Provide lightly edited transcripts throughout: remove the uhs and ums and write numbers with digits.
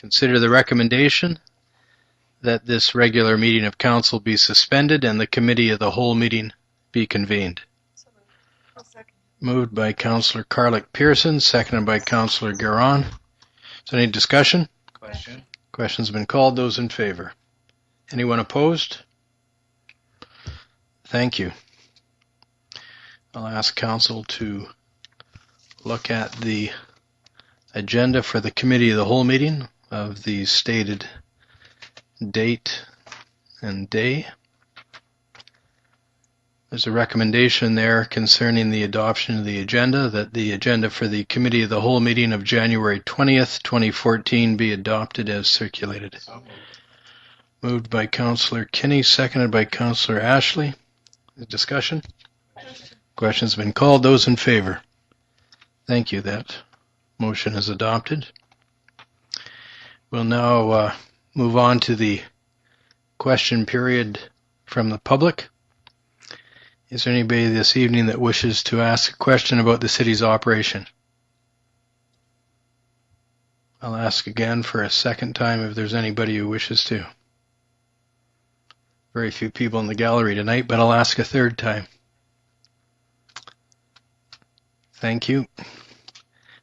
consider the recommendation that this regular meeting of council be suspended and the committee of the whole meeting be convened. Moved by Councillor Carlick-Pearson, seconded by Councillor Garon. Is there any discussion? Question's been called. Those in favor? Anyone opposed? Thank you. I'll ask council to look at the agenda for the committee of the whole meeting of the stated date and day. There's a recommendation there concerning the adoption of the agenda, that the agenda for the committee of the whole meeting of January 20th, 2014 be adopted as circulated. Moved by Councillor Kinney, seconded by Councillor Ashley. Discussion? Question's been called. Those in favor? Thank you. That motion is adopted. We'll now move on to the question period from the public. Is there anybody this evening that wishes to ask a question about the city's operation? I'll ask again for a second time if there's anybody who wishes to. Very few people in the gallery tonight, but I'll ask a third time. Thank you.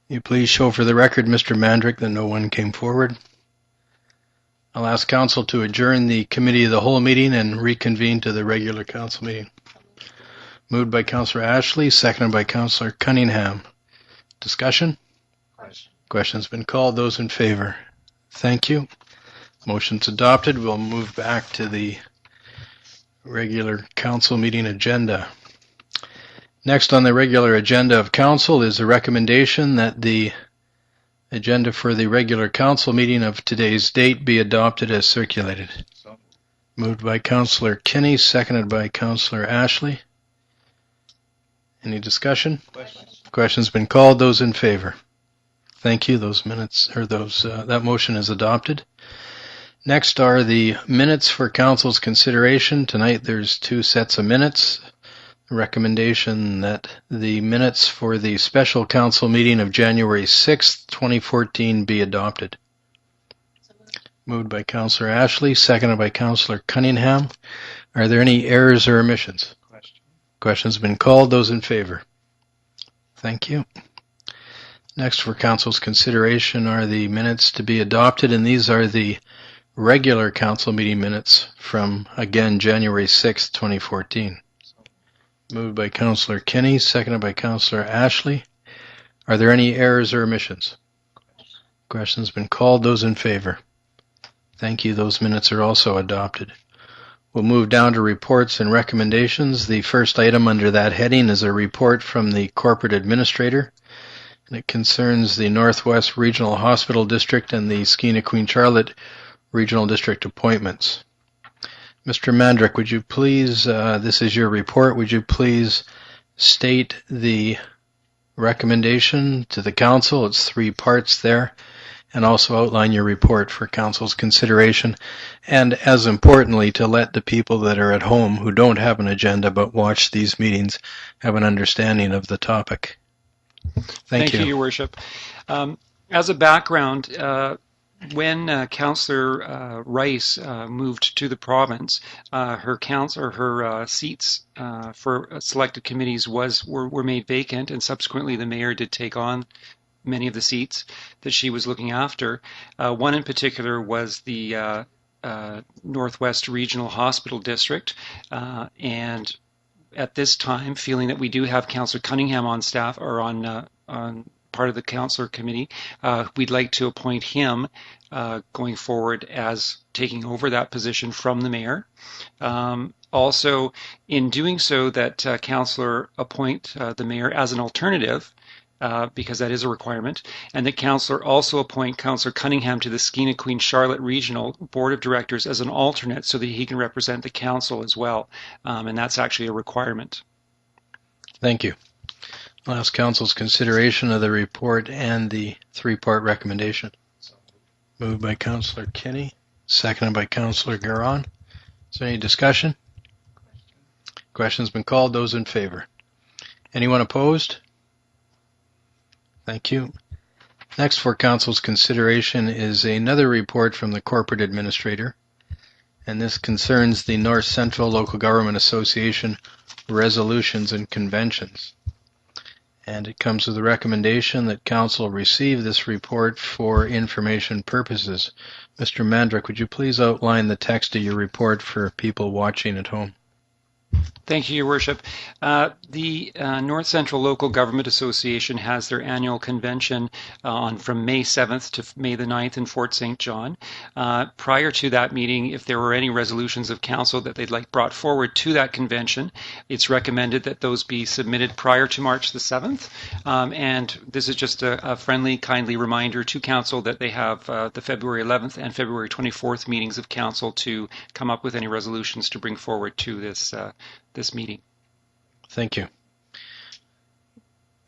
You please show for the record, Mr. Mandrick, that no one came forward. I'll ask council to adjourn the committee of the whole meeting and reconvene to the regular council meeting. Moved by Councillor Ashley, seconded by Councillor Cunningham. Discussion? Question's been called. Those in favor? Thank you. Motion's adopted. We'll move back to the regular council meeting agenda. Next on the regular agenda of council is a recommendation that the agenda for the regular council meeting of today's date be adopted as circulated. Moved by Councillor Kinney, seconded by Councillor Ashley. Any discussion? Question's been called. Those in favor? Thank you. Those minutes, or that motion is adopted. Next are the minutes for council's consideration. Tonight there's two sets of minutes. A recommendation that the minutes for the special council meeting of January 6th, 2014 be adopted. Moved by Councillor Ashley, seconded by Councillor Cunningham. Are there any errors or omissions? Question's been called. Those in favor? Thank you. Next for council's consideration are the minutes to be adopted, and these are the regular council meeting minutes from, again, January 6th, 2014. Moved by Councillor Kinney, seconded by Councillor Ashley. Are there any errors or omissions? Question's been called. Those in favor? Thank you. Those minutes are also adopted. We'll move down to reports and recommendations. The first item under that heading is a report from the corporate administrator, and it concerns the Northwest Regional Hospital District and the Skeena Queen Charlotte Regional District appointments. Mr. Mandrick, would you please, this is your report, would you please state the recommendation to the council? It's 3 parts there. And also outline your report for council's consideration, and as importantly, to let the people that are at home who don't have an agenda but watch these meetings have an understanding of the topic. Thank you. Your Worship. As a background, when Councillor Rice moved to the province, her seats for selected committees were made vacant, and subsequently the mayor did take on many of the seats that she was looking after. One in particular was the Northwest Regional Hospital District, and at this time, feeling that we do have Councillor Cunningham on staff, or on part of the councillor committee, we'd like to appoint him going forward as taking over that position from the mayor. Also, in doing so, that councillor appoint the mayor as an alternative, because that is a requirement, and that councillor also appoint Councillor Cunningham to the Skeena Queen Charlotte Regional Board of Directors as an alternate, so that he can represent the council as well, and that's actually a requirement. Thank you. I'll ask council's consideration of the report and the 3-part recommendation. Moved by Councillor Kinney, seconded by Councillor Garon. Is there any discussion? Question's been called. Those in favor? Anyone opposed? Thank you. Next for Council's consideration is another report from the Corporate Administrator, and this concerns the North Central Local Government Association resolutions and conventions. And it comes with the recommendation that Council receive this report for information purposes. Mr. Mandrick, would you please outline the text of your report for people watching at home? Thank you, Your Worship. The North Central Local Government Association has their annual convention from May 7th to May the 9th in Fort St. John. Prior to that meeting, if there were any resolutions of council that they'd like brought forward to that convention, it's recommended that those be submitted prior to March the 7th. And this is just a friendly, kindly reminder to council that they have the February 11th and February 24th meetings of council to come up with any resolutions to bring forward to this meeting. Thank you.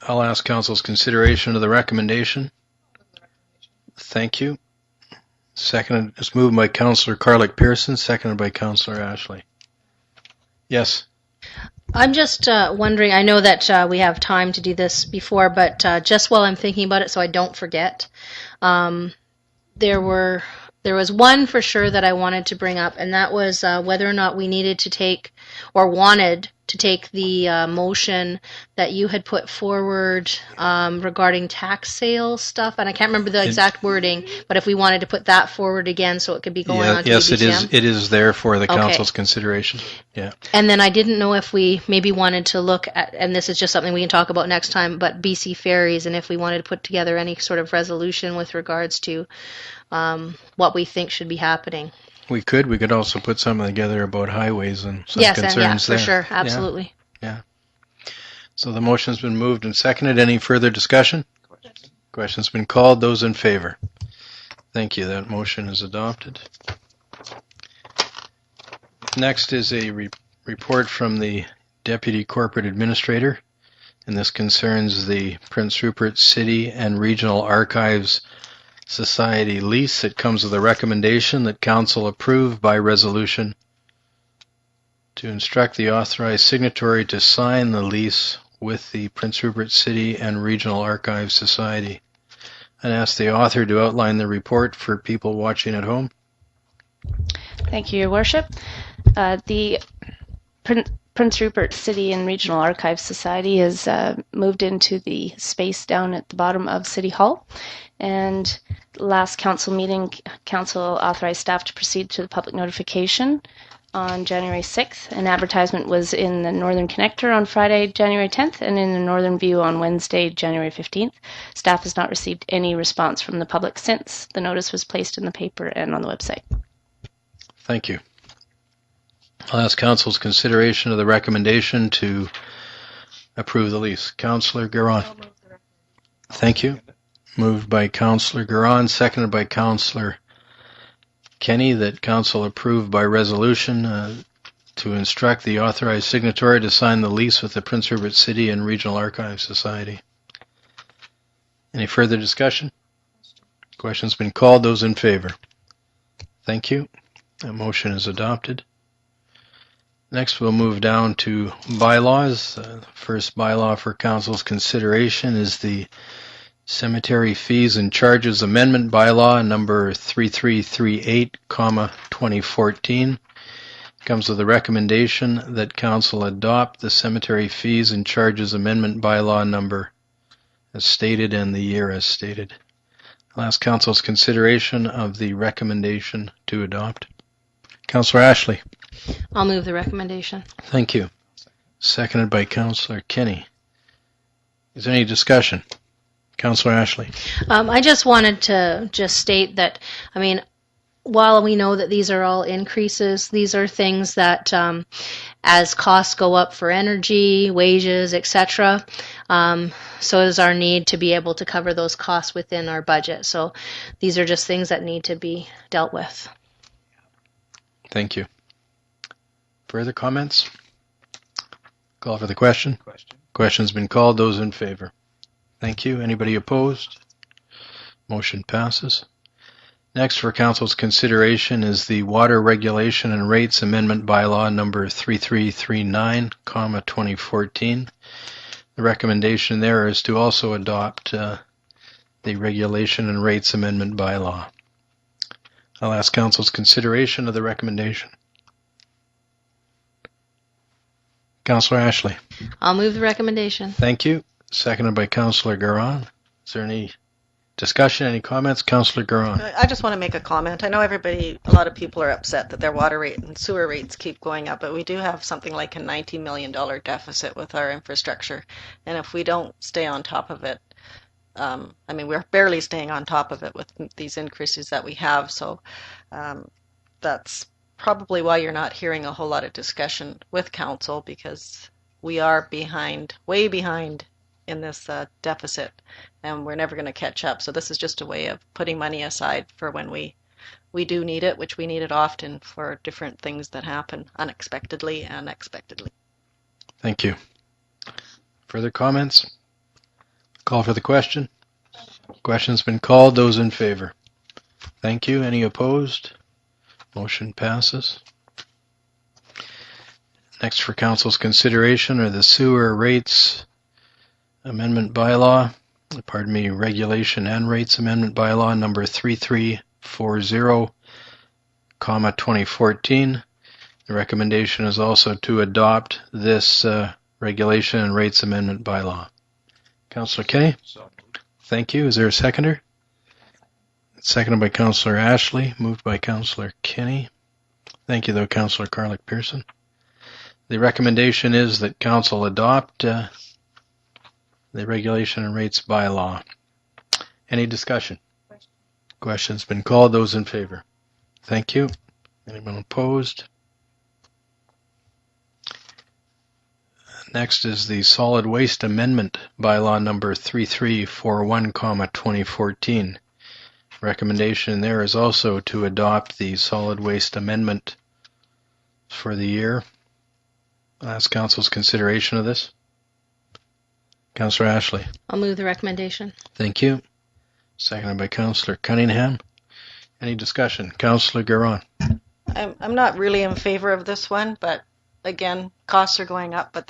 I'll ask Council's consideration of the recommendation. Thank you. Seconded, it's moved by Councillor Carlick-Pearson, seconded by Councillor Ashley. Yes. I'm just wondering, I know that we have time to do this before, but just while I'm thinking about it so I don't forget, there was one for sure that I wanted to bring up, and that was whether or not we needed to take or wanted to take the motion that you had put forward regarding tax sales stuff, and I can't remember the exact wording, but if we wanted to put that forward again so it could be going on to yes, EBCM. it is there for the council's consideration. Yeah. And then I didn't know if we maybe wanted to look at, and this is just something we can talk about next time, but BC Ferries, and if we wanted to put together any sort of resolution with regards to what we think should be happening. We could also put something together about highways and some concerns and for there. Sure, absolutely. Yeah. So the motion's been moved and seconded. Any further discussion? Question's been called. Those in favor? Thank you. That motion is adopted. Next is a report from the Deputy Corporate Administrator, and this concerns the Prince Rupert City and Regional Archives Society lease. It comes with a recommendation that Council approve by resolution to instruct the authorized signatory to sign the lease with the Prince Rupert City and Regional Archives Society. And ask the author to outline the report for people watching at home. Thank you, Your Worship. The Prince Rupert City and Regional Archives Society has moved into the space down at the bottom of City Hall. And last council meeting, council authorized staff to proceed to the public notification on January 6th. An advertisement was in the Northern Connector on Friday, January 10th, and in the Northern View on Wednesday, January 15th. Staff has not received any response from the public since the notice was placed in the paper and on the website. Thank you. I'll ask Council's consideration of the recommendation to approve the lease. Councillor Garon. Thank you. Moved by Councillor Garon, seconded by Councillor Kenny, that Council approve by resolution to instruct the authorized signatory to sign the lease with the Prince Rupert City and Regional Archives Society. Any further discussion? Question's been called. Those in favor? Thank you. That motion is adopted. Next, we'll move down to bylaws. The first bylaw for Council's consideration is the Cemetery Fees and Charges Amendment Bylaw number 3338, 2014. Comes with a recommendation that Council adopt the Cemetery Fees and Charges Amendment Bylaw number as stated and the year as stated. I'll ask Council's consideration of the recommendation to adopt. Councillor Ashley. I'll move the recommendation. Thank you. Seconded by Councillor Kenny. Is there any discussion? Councillor Ashley. I just wanted to state that, I mean, while we know that these are all increases, these are things that as costs go up for energy, wages, etc., so is our need to be able to cover those costs within our budget. So these are just things that need to be dealt with. Thank you. Further comments? Call for the question. Question's been called. Those in favor? Thank you. Anybody opposed? Motion passes. Next for Council's consideration is the Water Regulation and Rates Amendment Bylaw number 3339, 2014. The recommendation there is to also adopt the Regulation and Rates Amendment bylaw. I'll ask Council's consideration of the recommendation. Councillor Ashley. I'll move the recommendation. Thank you. Seconded by Councillor Garon. Is there any discussion, any comments? Councillor Garon. I just want to make a comment. I know a lot of people are upset that their water rate and sewer rates keep going up, but we do have something like a $90 million deficit with our infrastructure. And if we don't stay on top of it, we're barely staying on top of it with these increases that we have. So that's probably why you're not hearing a whole lot of discussion with council, because we are behind, way behind in this deficit, and we're never going to catch up. So this is just a way of putting money aside for when we do need it, which we need it often for different things that happen unexpectedly and expectedly. Thank you. Further comments? Call for the question. Question's been called. Those in favor? Thank you. Any opposed? Motion passes. Next for council's consideration are the sewer rates amendment bylaw, regulation and rates amendment bylaw number 3340, 2014. The recommendation is also to adopt this regulation and rates amendment bylaw. Councillor Kenny? Thank you. Is there a seconder? Seconded by Councillor Ashley, moved by Councillor Kenny. Thank you, though, Councillor Carlick-Pearson. The recommendation is that council adopt the regulation and rates bylaw. Any discussion? Question's been called. Those in favor? Thank you. Anyone opposed? Next is the solid waste amendment bylaw number 3341, 2014. Recommendation there is also to adopt the solid waste amendment for the year. I'll ask council's consideration of this. Councillor Ashley. I'll move the recommendation. Thank you. Seconded by Councillor Cunningham. Any discussion? Councillor Garon. I'm not really in favor of this one, but again, costs are going up, but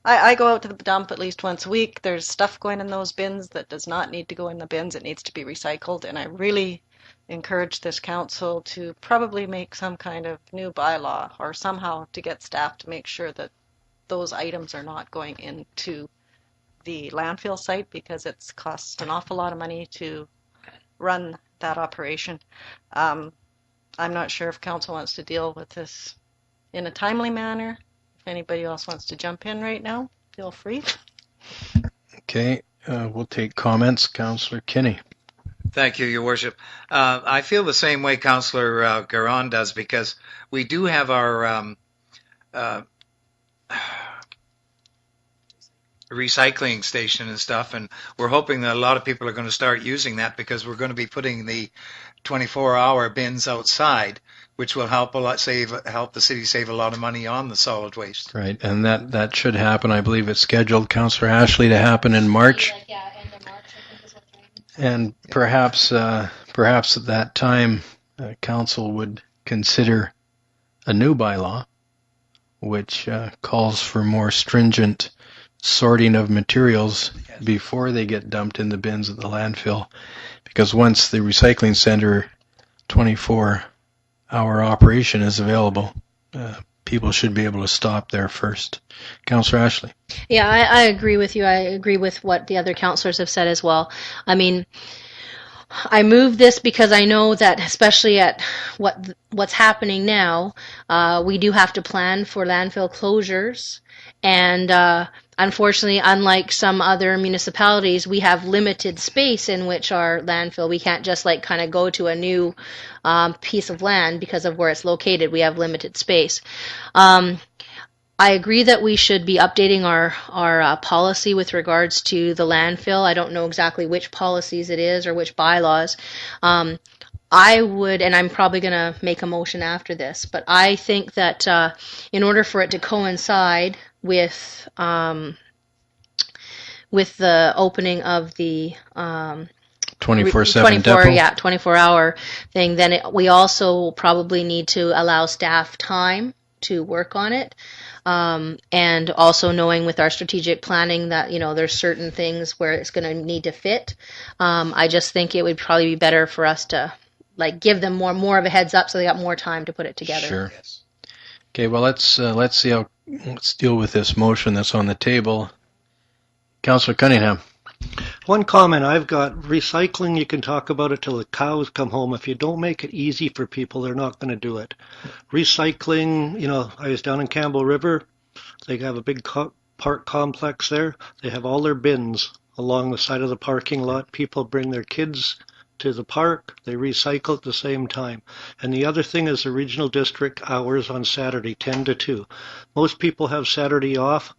I go out to the dump at least once a week. There's stuff going in those bins that does not need to go in the bins. It needs to be recycled, and I really encourage this council to probably make some kind of new bylaw or somehow to get staff to make sure that those items are not going into the landfill site, because it's costs an awful lot of money to run that operation. I'm not sure if council wants to deal with this in a timely manner. If anybody else wants to jump in right now, feel free. Okay, we'll take comments. Councillor Kinney. Thank you, Your Worship. I feel the same way Councillor Garon does, because we do have our recycling station and stuff, and we're hoping that a lot of people are going to start using that, because we're going to be putting the 24-hour bins outside, which will help help the city save a lot of money on the solid waste. Right, and that should happen. I believe it's scheduled, Councillor Ashley, to happen in March. Yeah, end of March, I think is what's right. And perhaps at that time, council would consider a new bylaw, which calls for more stringent sorting of materials before they get dumped in the bins at the landfill, because once the recycling center 24-hour operation is available, people should be able to stop there first. Councillor Ashley. Yeah, I agree with you. I agree with what the other councillors have said as well. I mean, I moved this because I know that, especially at what's happening now, we do have to plan for landfill closures, and unfortunately, unlike some other municipalities, we have limited space in which our landfill. We can't just kind of go to a new piece of land because of where it's located. We have limited space. I agree that we should be updating our policy with regards to the landfill. I don't know exactly which policies it is or which bylaws. I would, and I'm probably going to make a motion after this, but I think that in order for it to coincide with the opening of the 24/7 depot. 24-hour thing, then we also probably need to allow staff time to work on it. And also knowing with our strategic planning that, there's certain things where it's going to need to fit. I just think it would probably be better for us to give them more of a heads up so they got more time to put it together. Sure. Okay, well, let's deal with this motion that's on the table. Councillor Cunningham. One comment I've got, recycling, you can talk about it till the cows come home. If you don't make it easy for people, they're not going to do it. Recycling, I was down in Campbell River. They have a big park complex there. They have all their bins along the side of the parking lot. People bring their kids to the park. They recycle at the same time. And the other thing is the regional district hours on Saturday, 10 to 2. Most people have Saturday off.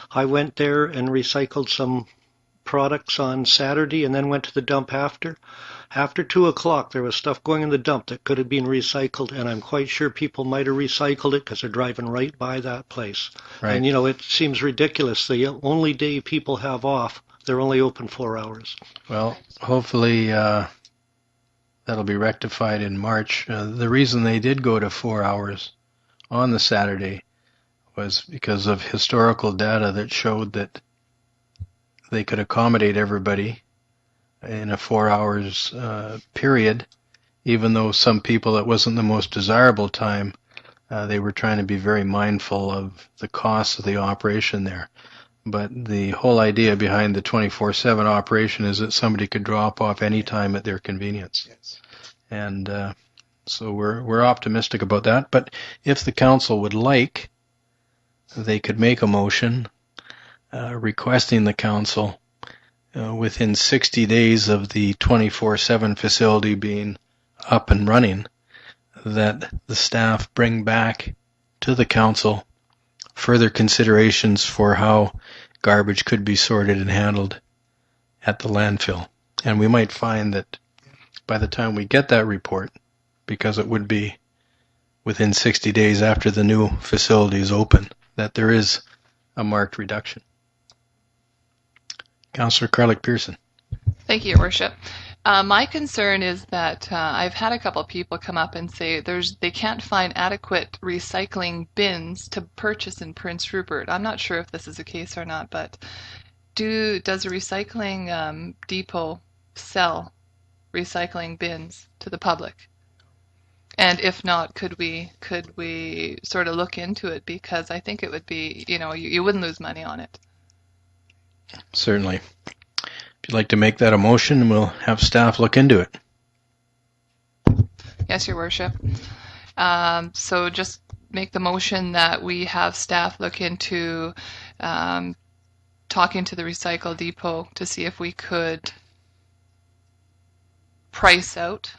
I went there and recycled some products on Saturday and then went to the dump after. After 2 o'clock, there was stuff going in the dump that could have been recycled, and I'm quite sure people might have recycled it because they're driving right by that place. Right. And, it seems ridiculous. The only day people have off, they're only open 4 hours. Well, hopefully that'll be rectified in March. The reason they did go to 4 hours on the Saturday was because of historical data that showed that they could accommodate everybody in a 4 hours period, even though some people it wasn't the most desirable time. They were trying to be very mindful of the costs of the operation there. But the whole idea behind the 24/7 operation is that somebody could drop off anytime at their convenience. Yes. And so we're optimistic about that. But if the council would like, they could make a motion requesting the council within 60 days of the 24/7 facility being up and running, that the staff bring back to the council further considerations for how garbage could be sorted and handled at the landfill. And we might find that by the time we get that report, because it would be within 60 days after the new facility is open, that there is a marked reduction. Councillor Carlick-Pearson. Thank you, Your Worship. My concern is that I've had a couple people come up and say they can't find adequate recycling bins to purchase in Prince Rupert. I'm not sure if this is the case or not, but does a recycling depot sell recycling bins to the public? And if not, could we sort of look into it, because I think it would be, you wouldn't lose money on it. Certainly. If you'd like to make that a motion, we'll have staff look into it. Yes, Your Worship. So just make the motion that we have staff look into talking to the Recycle Depot to see if we could price out.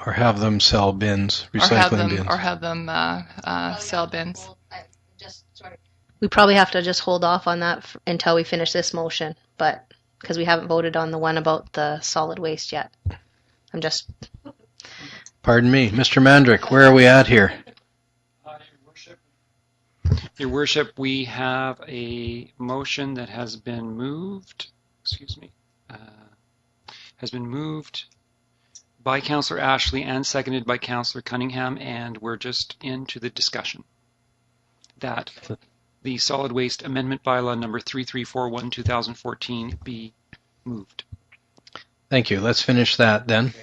Or have them sell bins, recycling bins. Or have them sell bins. We probably have to just hold off on that until we finish this motion, but because we haven't voted on the one about the solid waste yet. Pardon me. Mr. Mandrick, where are we at here? Your Worship, we have a motion that has been moved, has been moved by Councillor Ashley and seconded by Councillor Cunningham, and we're just into the discussion that the solid waste amendment bylaw number 3341/2014 be moved. Thank you. Let's finish that then.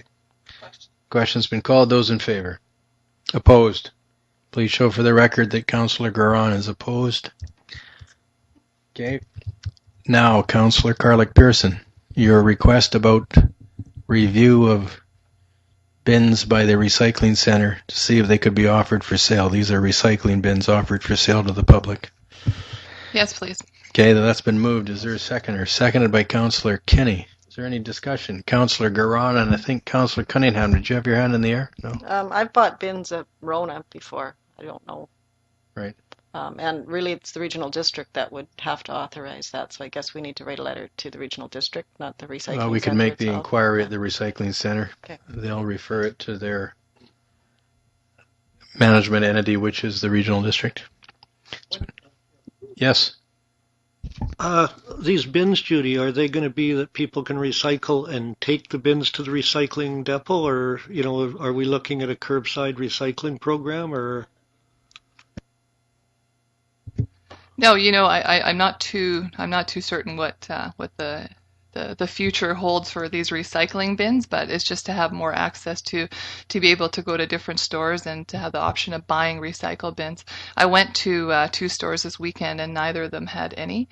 Question's been called. Those in favor? Opposed? Please show for the record that Councillor Garon is opposed. Okay. Now, Councillor Carlick-Pearson, your request about review of bins by the recycling center to see if they could be offered for sale. These are recycling bins offered for sale to the public. Yes, please. Okay, that's been moved. Is there a seconder? Seconded by Councillor Kenny. Is there any discussion? Councillor Garon and I think Councillor Cunningham. Did you have your hand in the air? No. I've bought bins at Rona before. I don't know. Right. And really, it's the regional district that would have to authorize that. So I guess we need to write a letter to the regional district, not the recycling center. We can make the itself. inquiry at the recycling center. Okay. They'll refer it to their management entity, which is the regional district. Yes. These bins, Judy, are they going to be that people can recycle and take the bins to the recycling depot, or are we looking at a curbside recycling program, or? No, I'm not too certain what the future holds for these recycling bins, but it's just to have more access to be able to go to different stores and to have the option of buying recycle bins. I went to 2 stores this weekend and neither of them had any,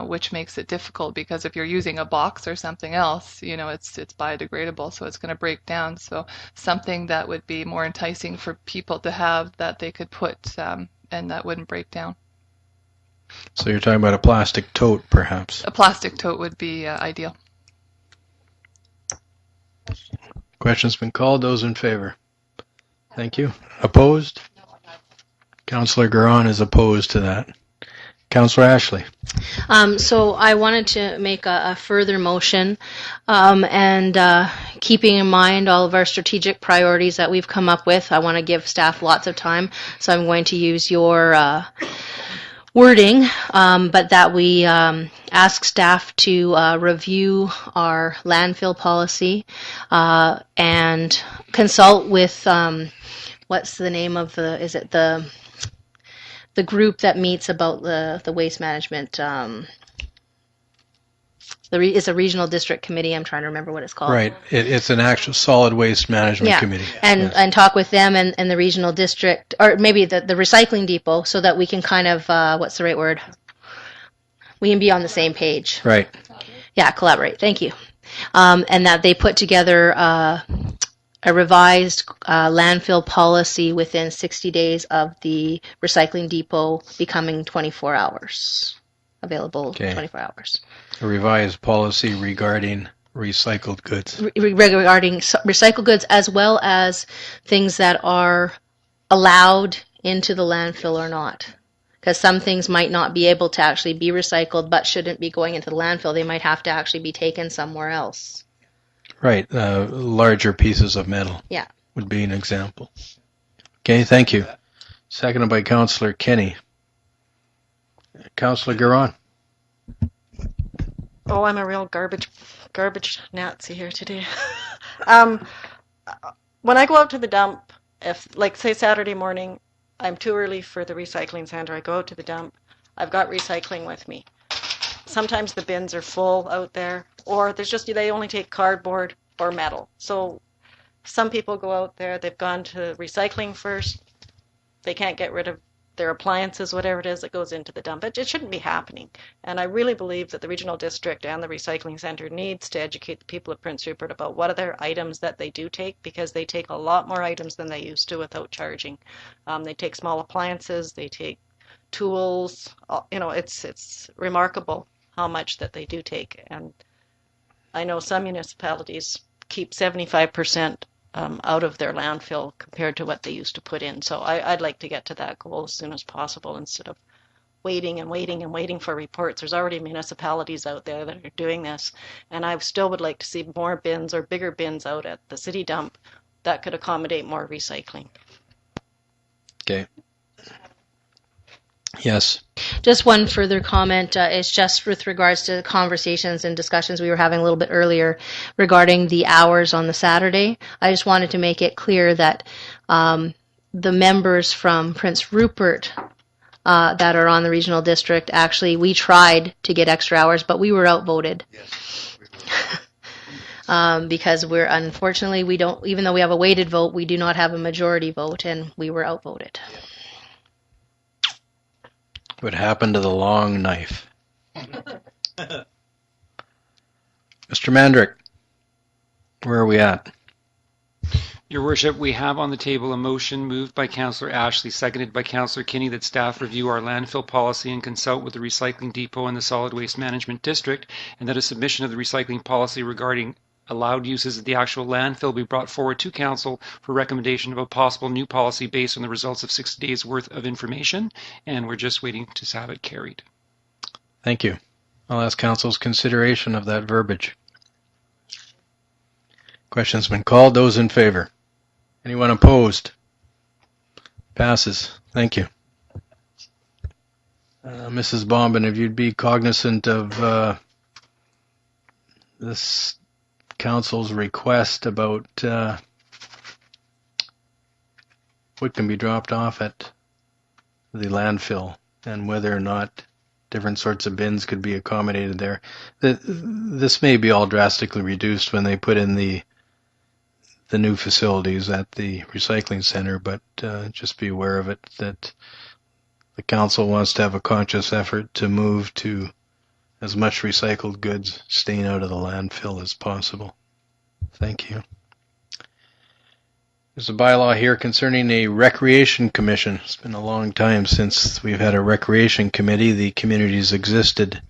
which makes it difficult because if you're using a box or something else, it's biodegradable, so it's going to break down. So something that would be more enticing for people to have that they could put and that wouldn't break down. So you're talking about a plastic tote, perhaps? A plastic tote would be ideal. Question's been called. Those in favor? Thank you. Opposed? Councillor Garon is opposed to that. Councillor Ashley. So I wanted to make a further motion, and keeping in mind all of our strategic priorities that we've come up with, I want to give staff lots of time, so I'm going to use your wording, but that we ask staff to review our landfill policy and consult with what's the name of the group that meets about the waste management. It's a regional district committee. I'm trying to remember what it's called. Right. It's an actual solid waste management committee. And talk with them and the regional district, or maybe the recycling depot, so that we can kind of, what's the right word? We can be on the same page. Right. Yeah, collaborate. Thank you. And that they put together a revised landfill policy within 60 days of the recycling depot becoming 24 hours. Available 24 hours. A revised policy regarding recycled goods. Regarding recycled goods, as well as things that are allowed into the landfill or not. Because some things might not be able to actually be recycled, but shouldn't be going into the landfill. They might have to actually be taken somewhere else. Right. Larger pieces of metal. Yeah. Would be an example. Okay, thank you. Seconded by Councillor Kenny. Councillor Garon. Oh, I'm a real garbage Nazi here today. When I go out to the dump, if, like, say Saturday morning, I'm too early for the recycling center, I go out to the dump, I've got recycling with me. Sometimes the bins are full out there, or they only take cardboard or metal. So some people go out there, they've gone to recycling first, they can't get rid of their appliances, whatever it is that goes into the dump. It shouldn't be happening. And I really believe that the regional district and the recycling center needs to educate the people of Prince Rupert about what are their items that they do take, because they take a lot more items than they used to without charging. They take small appliances, they take tools. It's remarkable how much that they do take. And I know some municipalities keep 75% out of their landfill compared to what they used to put in. So I'd like to get to that goal as soon as possible instead of waiting and waiting and waiting for reports. There's already municipalities out there that are doing this, and I still would like to see more bins or bigger bins out at the city dump that could accommodate more recycling. Okay. Yes. Just one further comment. It's just with regards to conversations and discussions we were having a little bit earlier regarding the hours on the Saturday. I just wanted to make it clear that the members from Prince Rupert that are on the regional district, actually, we tried to get extra hours, but we were outvoted. Yes. Because unfortunately, we don't, even though we have a weighted vote, we do not have a majority vote, and we were outvoted. What happened to the long knife? Mr. Mandrick, where are we at? Your Worship, we have on the table a motion moved by Councillor Ashley, seconded by Councillor Kinney, that staff review our landfill policy and consult with the recycling depot and the solid waste management district, and that a submission of the recycling policy regarding allowed uses at the actual landfill be brought forward to Council for recommendation of a possible new policy based on the results of 6 days' worth of information, and we're just waiting to have it carried. Thank you. I'll ask Council's consideration of that verbiage. Question's been called. Those in favor? Anyone opposed? Passes. Thank you. Mrs. Bombin, if you'd be cognizant of this Council's request about what can be dropped off at the landfill and whether or not different sorts of bins could be accommodated there. This may be all drastically reduced when they put in the new facilities at the recycling center, but just be aware of it, that the council wants to have a conscious effort to move to as much recycled goods staying out of the landfill as possible. Thank you. There's a bylaw here concerning a recreation commission. It's been a long time since we've had a recreation committee. The community's existed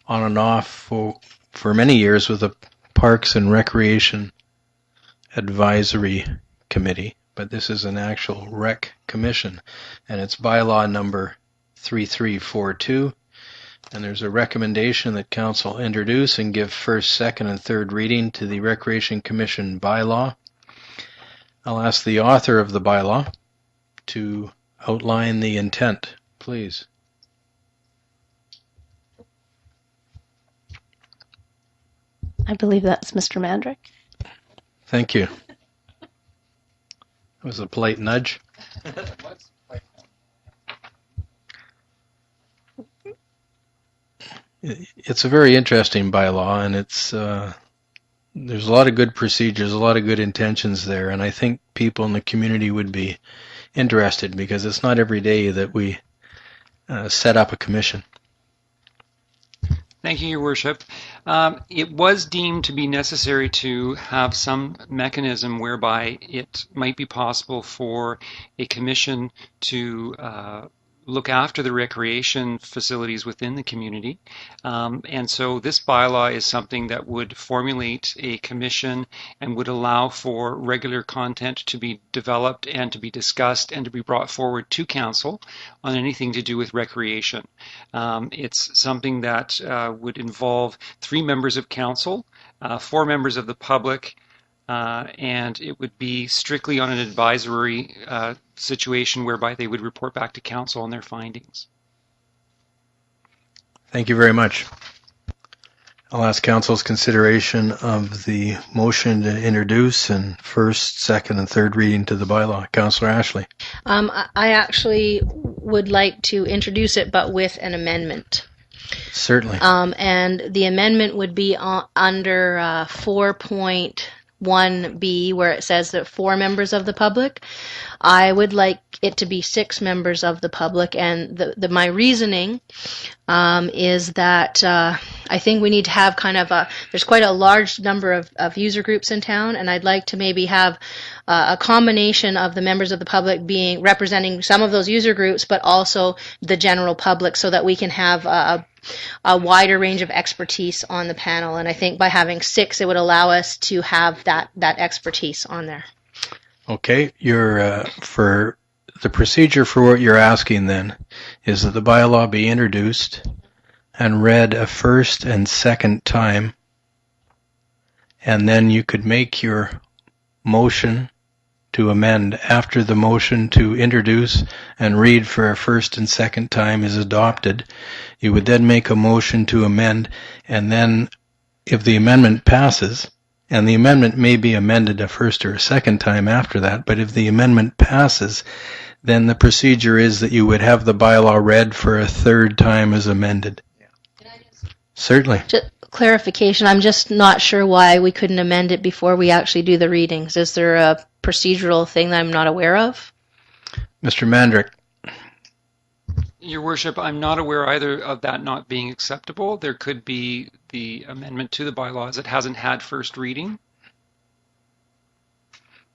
on and off for many years with a Parks and Recreation Advisory Committee, but this is an actual rec commission, and it's bylaw number 3342. And there's a recommendation that council introduce and give first, second, and third reading to the Recreation Commission bylaw. I'll ask the author of the bylaw to outline the intent, please. I believe that's Mr. Mandrick. Thank you. That was a polite nudge. It's a very interesting bylaw, and it's there's a lot of good procedures, a lot of good intentions there, and I think people in the community would be interested because it's not every day that we set up a commission. Thank you, Your Worship. It was deemed to be necessary to have some mechanism whereby it might be possible for a commission to look after the recreation facilities within the community. And so this bylaw is something that would formulate a commission and would allow for regular content to be developed and to be discussed and to be brought forward to council on anything to do with recreation. It's something that would involve 3 members of council, 4 members of the public, and it would be strictly on an advisory situation whereby they would report back to council on their findings. Thank you very much. I'll ask council's consideration of the motion to introduce and first, second, and third reading to the bylaw. Councillor Ashley. I actually would like to introduce it, but with an amendment. Certainly. And the amendment would be under 4.1b, where it says that 4 members of the public. I would like it to be 6 members of the public, and my reasoning is that I think we need to have kind of there's quite a large number of user groups in town, and I'd like to maybe have a combination of the members of the public being representing some of those user groups, but also the general public, so that we can have a wider range of expertise on the panel. And I think by having 6, it would allow us to have that expertise on there. Okay, for the procedure for what you're asking then is that the bylaw be introduced and read a first and second time, and then you could make your motion to amend after the motion to introduce and read for a first and second time is adopted. You would then make a motion to amend, and then if the amendment passes, and the amendment may be amended a first or a second time after that, but if the amendment passes, then the procedure is that you would have the bylaw read for a third time as amended. Certainly. Just clarification, I'm just not sure why we couldn't amend it before we actually do the readings. Is there a procedural thing that I'm not aware of? Mr. Mandrick. Your Worship, I'm not aware either of that not being acceptable. There could be the amendment to the bylaws. It hasn't had first reading.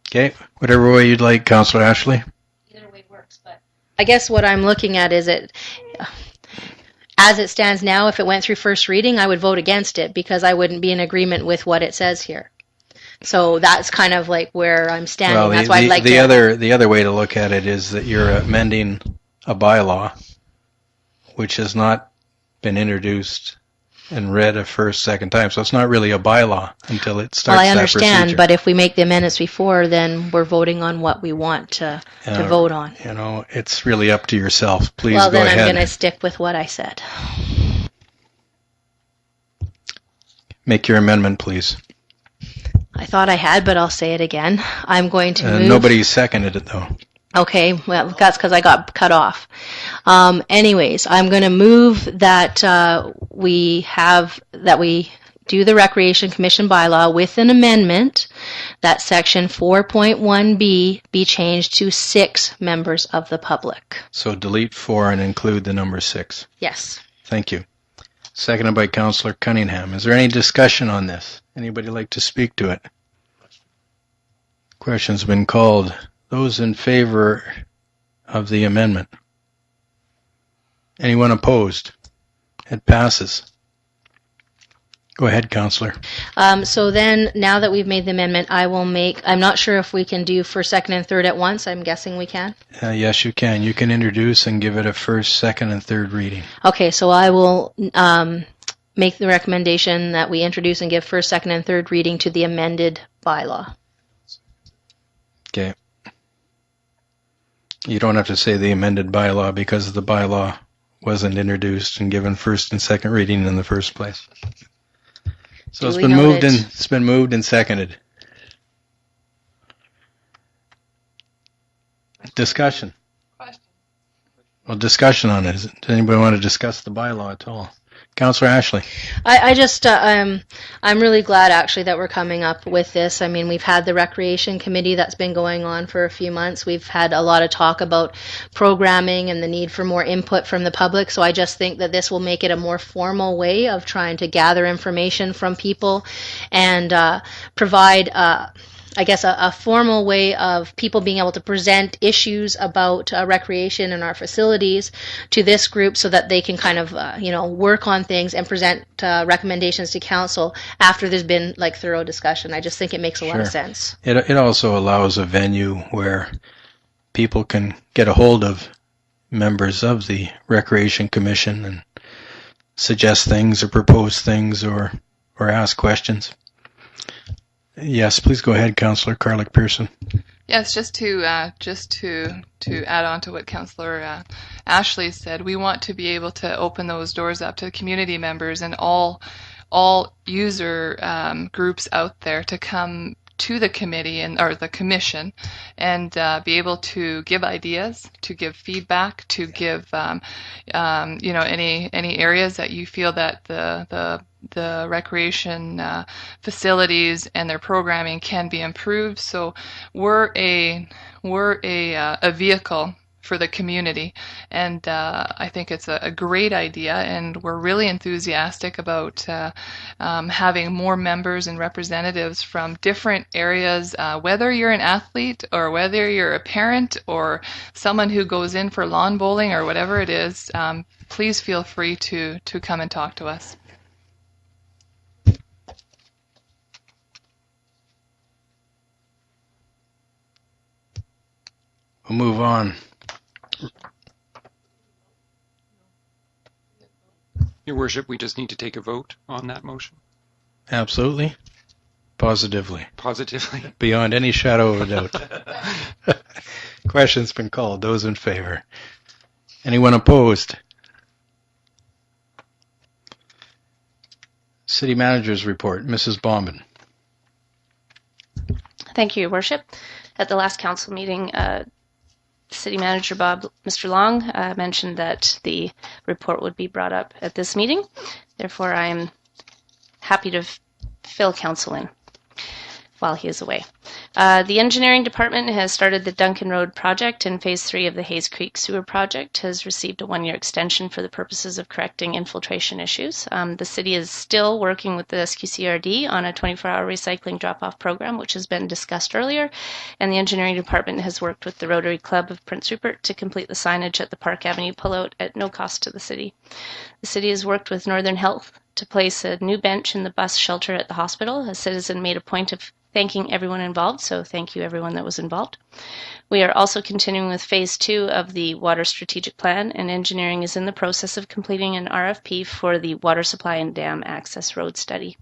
Okay, whatever way you'd like, Councillor Ashley. Either way works, but I guess what I'm looking at is as it stands now, if it went through first reading, I would vote against it because I wouldn't be in agreement with what it says here. So that's kind of like where I'm standing. Well, that's why I'd like the other way to look at it is that you're amending a bylaw which has not been introduced and read a first, second time. So it's not really a bylaw until it starts. Well, I understand, procedure. but if we make the amendments before, then we're voting on what we want to vote on. You know, it's really up to yourself. Please well, go ahead. Well, then I'm going to stick with what I said. Make your amendment, please. I thought I had, but I'll say it again. I'm going to move. Nobody seconded it, though. Okay, well, that's because I got cut off. Anyways, I'm going to move that we do the Recreation Commission bylaw with an amendment that section 4.1b be changed to 6 members of the public. So delete 4 and include the number 6. Yes. Thank you. Seconded by Councillor Cunningham. Is there any discussion on this? Anybody like to speak to it? Question's been called. Those in favor of the amendment? Anyone opposed? It passes. Go ahead, Councillor. So then, now that we've made the amendment, I'm not sure if we can do first, second, and third at once. I'm guessing we can. Yes, you can. You can introduce and give it a first, second, and third reading. Okay, so I will make the recommendation that we introduce and give first, second, and third reading to the amended bylaw. Okay. You don't have to say the amended bylaw because the bylaw wasn't introduced and given first and second reading in the first place. So it's been moved and seconded. Discussion. Question. Well, discussion on it. Does anybody want to discuss the bylaw at all? Councillor Ashley. I'm really glad actually that we're coming up with this. I mean, we've had the Recreation Committee that's been going on for a few months. We've had a lot of talk about programming and the need for more input from the public. So I just think that this will make it a more formal way of trying to gather information from people and provide I guess, a formal way of people being able to present issues about recreation in our facilities to this group so that they can kind of, work on things and present recommendations to council after there's been like thorough discussion. I just think it makes a lot of sense. It also allows a venue where people can get a hold of members of the Recreation Commission and suggest things or propose things or ask questions. Yes, please go ahead, Councillor Carlick-Pearson. Yes, just to add on to what Councillor Ashley said, we want to be able to open those doors up to community members and all user groups out there to come to the committee or the commission and be able to give ideas, to give feedback, to give any areas that you feel that the recreation facilities and their programming can be improved. So we're a vehicle for the community, and I think it's a great idea, and we're really enthusiastic about having more members and representatives from different areas, whether you're an athlete or whether you're a parent or someone who goes in for lawn bowling or whatever it is. Please feel free to come and talk to us. We'll move on. Your Worship, we just need to take a vote on that motion. Absolutely. Positively. Positively. Beyond any shadow of a doubt. Question's been called. Those in favor? Anyone opposed? City Manager's report. Mrs. Bombin. Thank you, Your Worship. At the last council meeting, City Manager Mr. Long mentioned that the report would be brought up at this meeting. Therefore, I'm happy to fill council in while he is away. The engineering department has started the Duncan Road project, and phase 3 of the Hayes Creek sewer project has received a 1-year extension for the purposes of correcting infiltration issues. The city is still working with the SQCRD on a 24-hour recycling drop-off program, which has been discussed earlier, and the engineering department has worked with the Rotary Club of Prince Rupert to complete the signage at the Park Avenue pullout at no cost to the city. The city has worked with Northern Health to place a new bench in the bus shelter at the hospital. A citizen made a point of thanking everyone involved, so thank you everyone that was involved. We are also continuing with phase 2 of the water strategic plan, and engineering is in the process of completing an RFP for the water supply and dam access road study.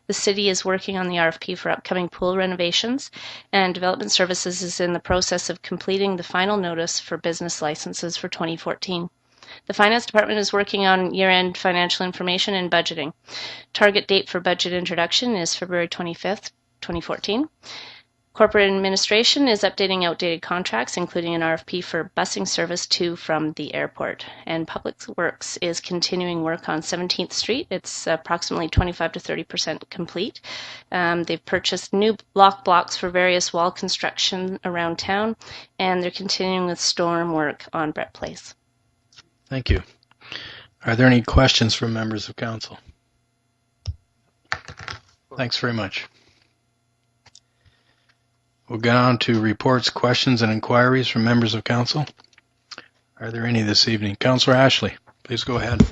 The city is working on the RFP for upcoming pool renovations, and Development Services is in the process of completing the final notice for business licenses for 2014. The Finance Department is working on year-end financial information and budgeting. Target date for budget introduction is February 25th, 2014. Corporate administration is updating outdated contracts, including an RFP for busing service to from the airport. And Public Works is continuing work on 17th Street. It's approximately 25 to 30% complete. They've purchased new blocks for various wall construction around town, and they're continuing with storm work on Brett Place. Thank you. Are there any questions from members of council? Thanks very much. We'll get on to reports, questions, and inquiries from members of council. Are there any this evening? Councillor Ashley, please go ahead.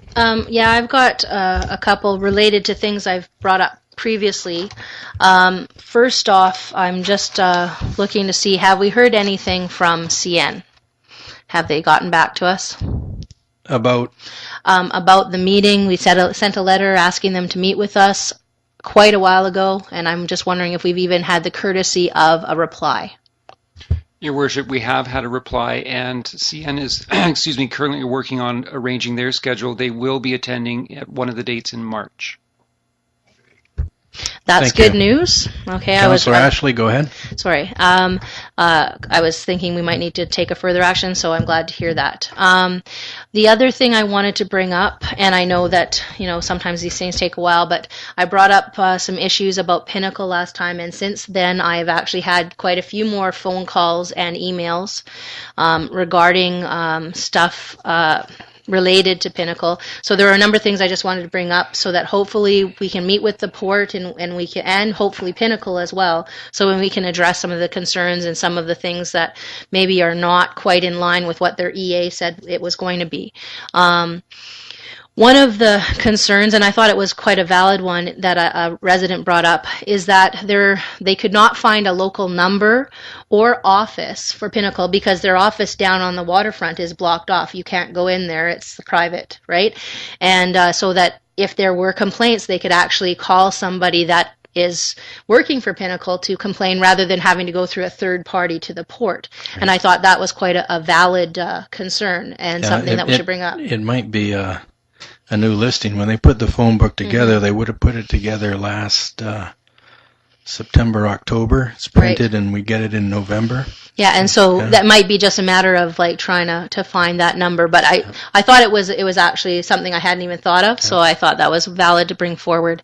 Yeah, I've got a couple related to things I've brought up previously. First off, I'm just looking to see, have we heard anything from CN? Have they gotten back to us? About the meeting. We sent a letter asking them to meet with us quite a while ago, and I'm just wondering if we've even had the courtesy of a reply. Your Worship, we have had a reply, and CN is, excuse me, currently working on arranging their schedule. They will be attending at one of the dates in March. That's Thank good news. Okay, Councillor Ashley, go ahead. Sorry. I was thinking we might need to take a further action, so I'm glad to hear that. The other thing I wanted to bring up, and I know that, sometimes these things take a while, but I brought up some issues about Pinnacle last time, and since then I've actually had quite a few more phone calls and emails regarding stuff related to Pinnacle. So there are a number of things I just wanted to bring up so that hopefully we can meet with the port and we can, and hopefully Pinnacle as well, so when we can address some of the concerns and some of the things that maybe are not quite in line with what their EA said it was going to be. One of the concerns, and I thought it was quite a valid one that a resident brought up, is that they could not find a local number or office for Pinnacle because their office down on the waterfront is blocked off. You can't go in there. It's private, right? And so that if there were complaints, they could actually call somebody that is working for Pinnacle to complain rather than having to go through a third party to the port. Right. And I thought that was quite a valid concern and something that we should bring up. It might be a new listing. When they put the phone book together, they would have put it together last September, October. It's printed, and we get it in November. Yeah, and so that might be just a matter of like trying to find that number. But I thought it was actually something I hadn't even thought of, so I thought that was valid to bring forward.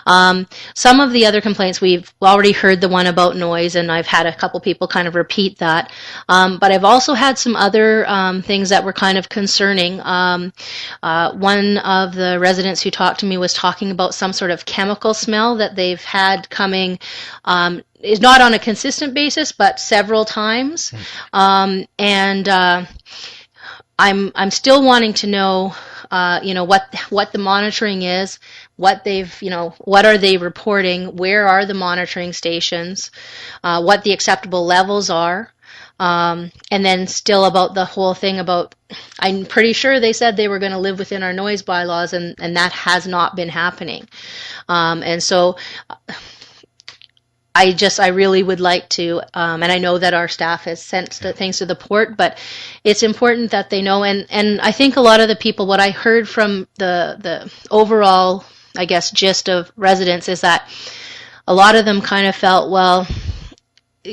Some of the other complaints, we've already heard the one about noise, and I've had a couple people kind of repeat that. But I've also had some other things that were kind of concerning. One of the residents who talked to me was talking about some sort of chemical smell that they've had coming. Is not on a consistent basis, but several times, and I'm still wanting to know, what the monitoring is, what are they reporting, where are the monitoring stations, what the acceptable levels are, and then still about the whole thing about. I'm pretty sure they said they were going to live within our noise bylaws, and that has not been happening, and so. I really would like to, and I know that our staff has sent things to the port, but it's important that they know, and I think a lot of the people, what I heard from the overall, I guess, gist of residents is that a lot of them kind of felt, well,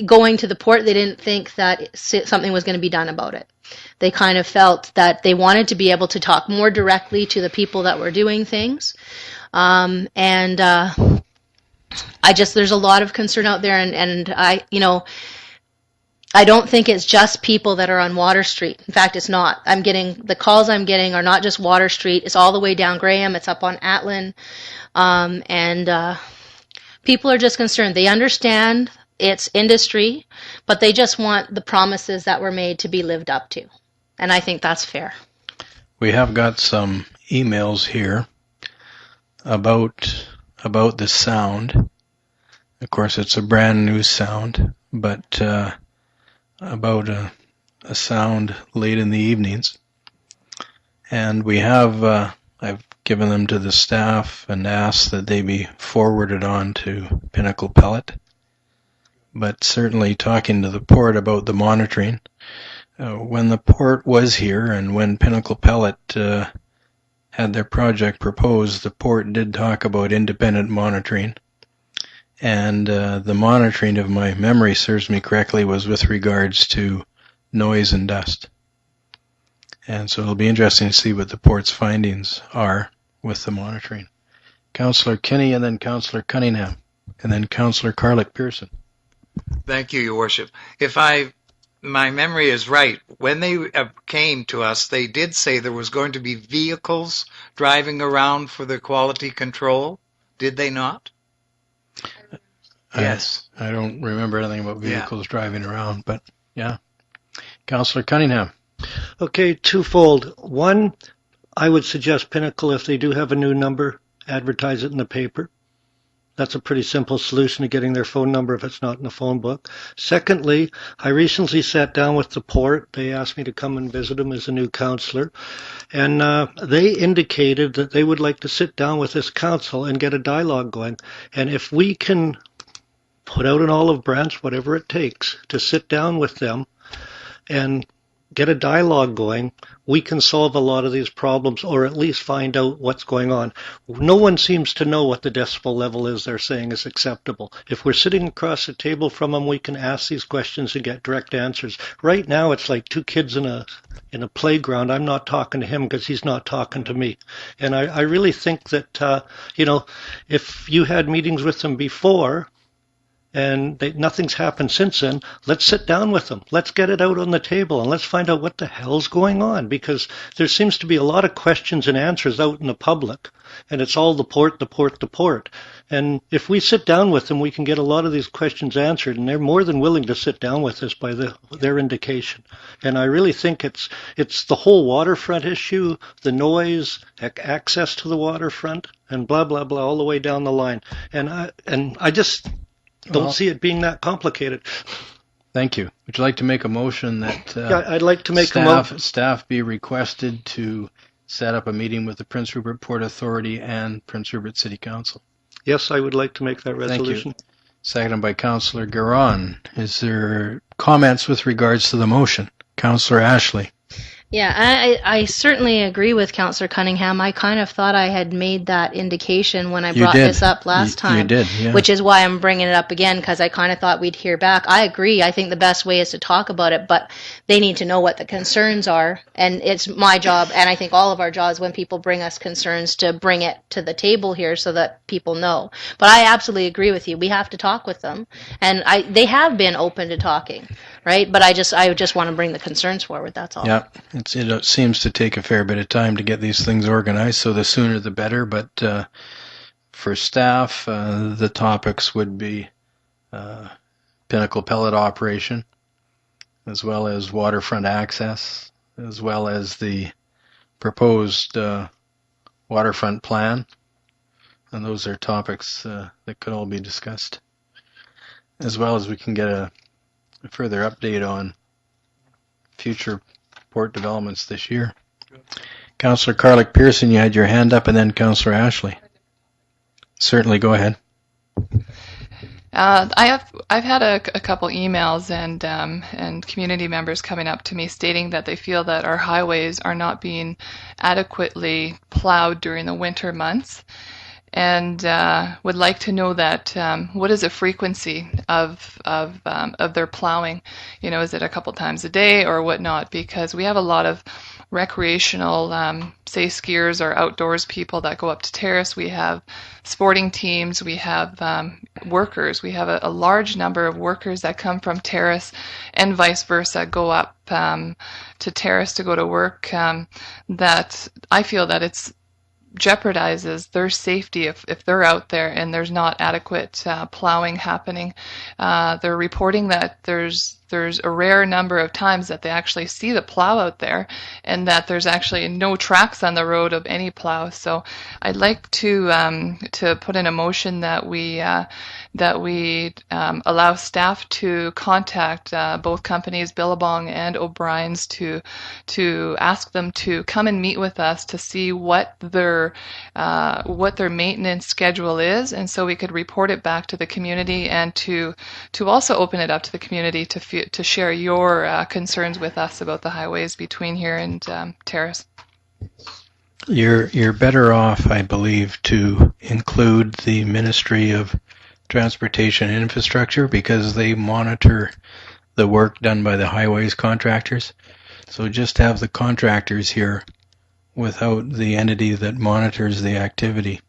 going to the port, they didn't think that something was going to be done about it. They kind of felt that they wanted to be able to talk more directly to the people that were doing things, there's a lot of concern out there, and I don't think it's just people that are on Water Street. In fact, it's not. The calls I'm getting are not just Water Street. It's all the way down Graham. It's up on Atlin, and people are just concerned. They understand it's industry, but they just want the promises that were made to be lived up to, and I think that's fair. We have got some emails here about the sound. Of course, it's a brand new sound, but about a sound late in the evenings. And we have, I've given them to the staff and asked that they be forwarded on to Pinnacle Pellet. But certainly talking to the port about the monitoring, when the port was here and when Pinnacle Pellet had their project proposed, the port did talk about independent monitoring. And the monitoring, if my memory serves me correctly, was with regards to noise and dust. And so it'll be interesting to see what the port's findings are with the monitoring. Councillor Kinney, and then Councillor Cunningham, and then Councillor Carlick-Pearson. Thank you, Your Worship. If my memory is right, when they came to us, they did say there was going to be vehicles driving around for the quality control. Did they not? Yes. I don't remember anything about vehicles driving around, but yeah. Councillor Cunningham. Okay, twofold. One, I would suggest Pinnacle, if they do have a new number, advertise it in the paper. That's a pretty simple solution to getting their phone number if it's not in the phone book. Secondly, I recently sat down with the port. They asked me to come and visit them as a new councillor. And they indicated that they would like to sit down with this council and get a dialogue going. And if we can put out an olive branch, whatever it takes, to sit down with them and get a dialogue going, we can solve a lot of these problems, or at least find out what's going on. No one seems to know what the decibel level is they're saying is acceptable. If we're sitting across the table from them, we can ask these questions and get direct answers. Right now, it's like two kids in a playground. I'm not talking to him because he's not talking to me. And I really think that, if you had meetings with them before, and nothing's happened since then, let's sit down with them. Let's get it out on the table, and let's find out what the hell's going on, because there seems to be a lot of questions and answers out in the public, and it's all the port. And if we sit down with them, we can get a lot of these questions answered, and they're more than willing to sit down with us by their indication. And I really think it's the whole waterfront issue, the noise, access to the waterfront, and blah, blah, blah, all the way down the line. And I just don't see it being that complicated. Thank you. Would you like to make a motion that I'd like to make a motion. Staff be requested to set up a meeting with the Prince Rupert Port Authority and Prince Rupert City Council? Yes, I would like to make that resolution. Thank you. Seconded by Councillor Garon. Is there comments with regards to the motion? Councillor Ashley. Yeah, I certainly agree with Councillor Cunningham. I kind of thought I had made that indication when I brought this up last time. You did, yeah. Which is why I'm bringing it up again, because I kind of thought we'd hear back. I agree. I think the best way is to talk about it, but they need to know what the concerns are. And it's my job, and I think all of our jobs when people bring us concerns, to bring it to the table here so that people know. But I absolutely agree with you. We have to talk with them. And they have been open to talking, right? But I just want to bring the concerns forward, that's all. Yeah. It seems to take a fair bit of time to get these things organized, so the sooner the better. But for staff, the topics would be Pinnacle pellet operation, as well as waterfront access, as well as the proposed waterfront plan. And those are topics that could all be discussed, as well as we can get a further update on future port developments this year. Councillor Carlick-Pearson, you had your hand up, and then Councillor Ashley. Certainly, go ahead. I've had a couple emails and community members coming up to me stating that they feel that our highways are not being adequately plowed during the winter months, and would like to know that what is the frequency of their plowing? Is it a couple times a day or whatnot? Because we have a lot of recreational, say skiers or outdoors people that go up to Terrace. We have sporting teams. We have workers. We have a large number of workers that come from Terrace and vice versa, go up to Terrace to go to work. That I feel that it's jeopardizes their safety if they're out there and there's not adequate plowing happening. They're reporting that there's a rare number of times that they actually see the plow out there, and that there's actually no tracks on the road of any plow. So I'd like to put in a motion that we allow staff to contact both companies, Billabong and O'Brien's, to ask them to come and meet with us to see what their maintenance schedule is, and so we could report it back to the community, and to also open it up to the community to share your concerns with us about the highways between here and Terrace. You're better off, I believe, to include the Ministry of transportation infrastructure because they monitor the work done by the highways contractors. So just have the contractors here without the entity that monitors the activity.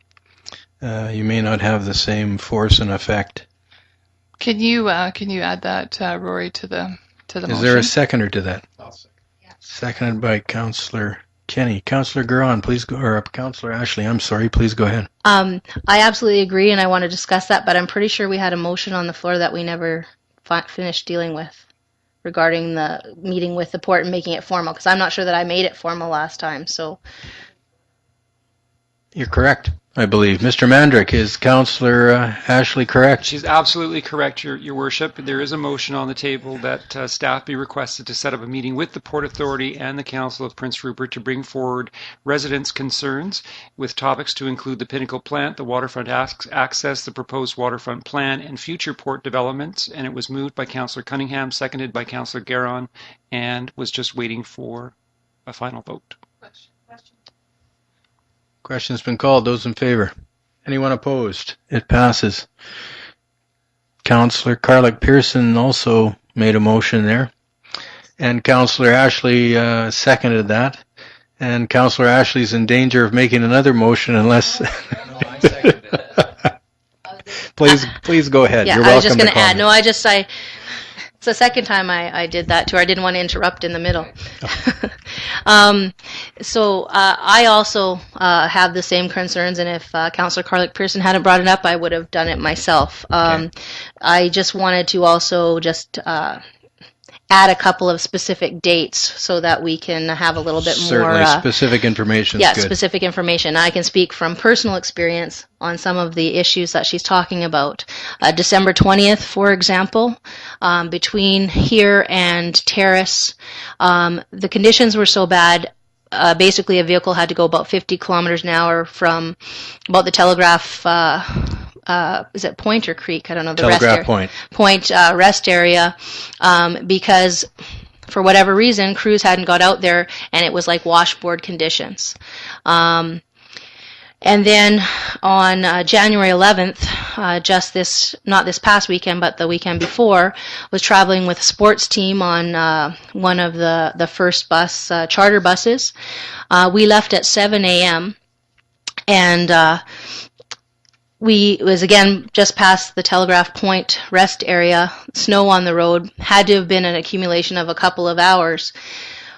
You may not have the same force and effect. Can you add that, Rory, to the motion? Is there a seconder to that? Seconded by Councillor Kenny. Councillor Guerin, please go, or Councillor Ashley, I'm sorry, please go ahead. I absolutely agree, and I want to discuss that, but I'm pretty sure we had a motion on the floor that we never finished dealing with regarding the meeting with the port and making it formal, because I'm not sure that I made it formal last time. So you're correct, I believe. Mr. Mandrick, is Councillor Ashley correct? She's absolutely correct, Your Worship. There is a motion on the table that staff be requested to set up a meeting with the Port Authority and the Council of Prince Rupert to bring forward residents' concerns with topics to include the Pinnacle plant, the waterfront access, the proposed waterfront plan, and future port developments. And it was moved by Councillor Cunningham, seconded by Councillor Guerin, and was just waiting for a final vote. Question's been called. Those in favor? Anyone opposed? It passes. Councillor Carlick Pearson also made a motion there. And Councillor Ashley seconded that. And Councillor Ashley's in danger of making another motion unless... No, I seconded it. Please go ahead. yeah, You're I was welcome just going to to add. comment. No, it's the second time I did that too. I didn't want to interrupt in the middle. So I also have the same concerns, and if Councillor Carlick Pearson hadn't brought it up, I would have done it myself. Okay. I just wanted to also just add a couple of specific dates so that we can have a little bit Certainly, more specific information is yeah, good. specific information. I can speak from personal experience on some of the issues that she's talking about. December 20th, for example, between here and Terrace, the conditions were so bad. Basically, a vehicle had to go about 50 kilometers an hour from about the Telegraph. Is it Point or Creek? I don't know. The Telegraph Point rest area, because for whatever reason, crews hadn't got out there, and it was like washboard conditions. And then on January 11th, not this past weekend, but the weekend before, was traveling with a sports team on one of the first charter buses. We left at 7 a.m. and it was again just past the Telegraph Point rest area, snow on the road, had to have been an accumulation of a couple of hours.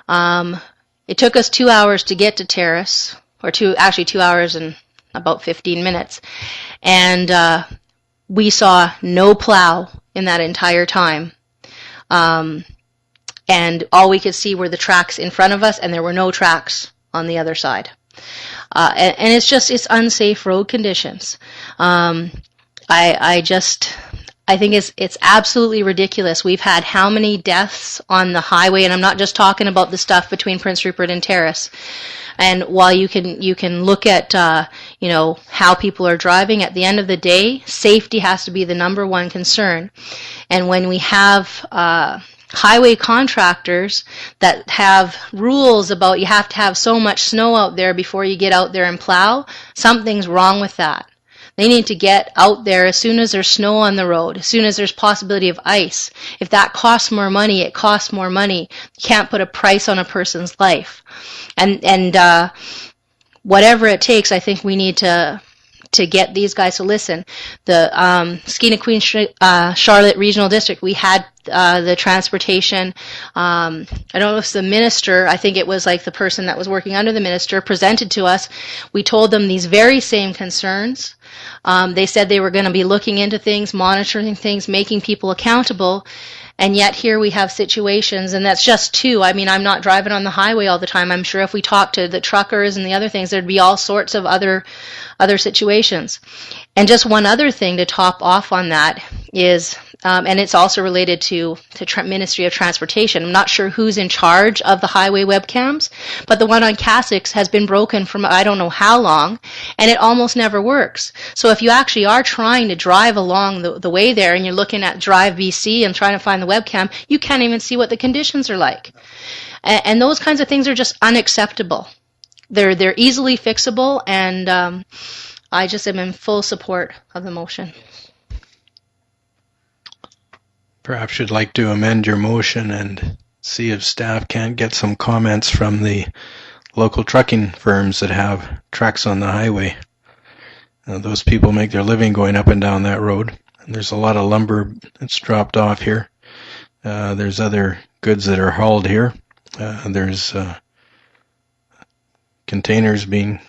It took us 2 hours to get to Terrace, or 2 hours and about 15 minutes. And we saw no plow in that entire time. And all we could see were the tracks in front of us, and there were no tracks on the other side. And it's unsafe road conditions. I think it's absolutely ridiculous. We've had how many deaths on the highway, and I'm not just talking about the stuff between Prince Rupert and Terrace. And while you can look at how people are driving, at the end of the day, safety has to be the number one concern. And when we have highway contractors that have rules about you have to have so much snow out there before you get out there and plow, something's wrong with that. They need to get out there as soon as there's snow on the road, as soon as there's possibility of ice. If that costs more money, it costs more money. You can't put a price on a person's life. And whatever it takes, I think we need to get these guys to listen. The Skeena Queen Charlotte Regional District, we had the transportation, I don't know if it's the minister, I think it was like the person that was working under the minister, presented to us. We told them these very same concerns. They said they were going to be looking into things, monitoring things, making people accountable. And yet here we have situations, and that's just two. I mean, I'm not driving on the highway all the time. I'm sure if we talk to the truckers and the other things, there'd be all sorts of other situations. And just one other thing to top off on that is, and it's also related to Ministry of Transportation. I'm not sure who's in charge of the highway webcams, but the one on Casix has been broken from I don't know how long, and it almost never works. So if you actually are trying to drive along the way there and you're looking at Drive BC and trying to find the webcam, you can't even see what the conditions are like. And those kinds of things are just unacceptable. They're easily fixable, and I just am in full support of the motion. Perhaps you'd like to amend your motion and see if staff can't get some comments from the local trucking firms that have trucks on the highway. Those people make their living going up and down that road. And there's a lot of lumber that's dropped off here. There's other goods that are hauled here. There's containers being...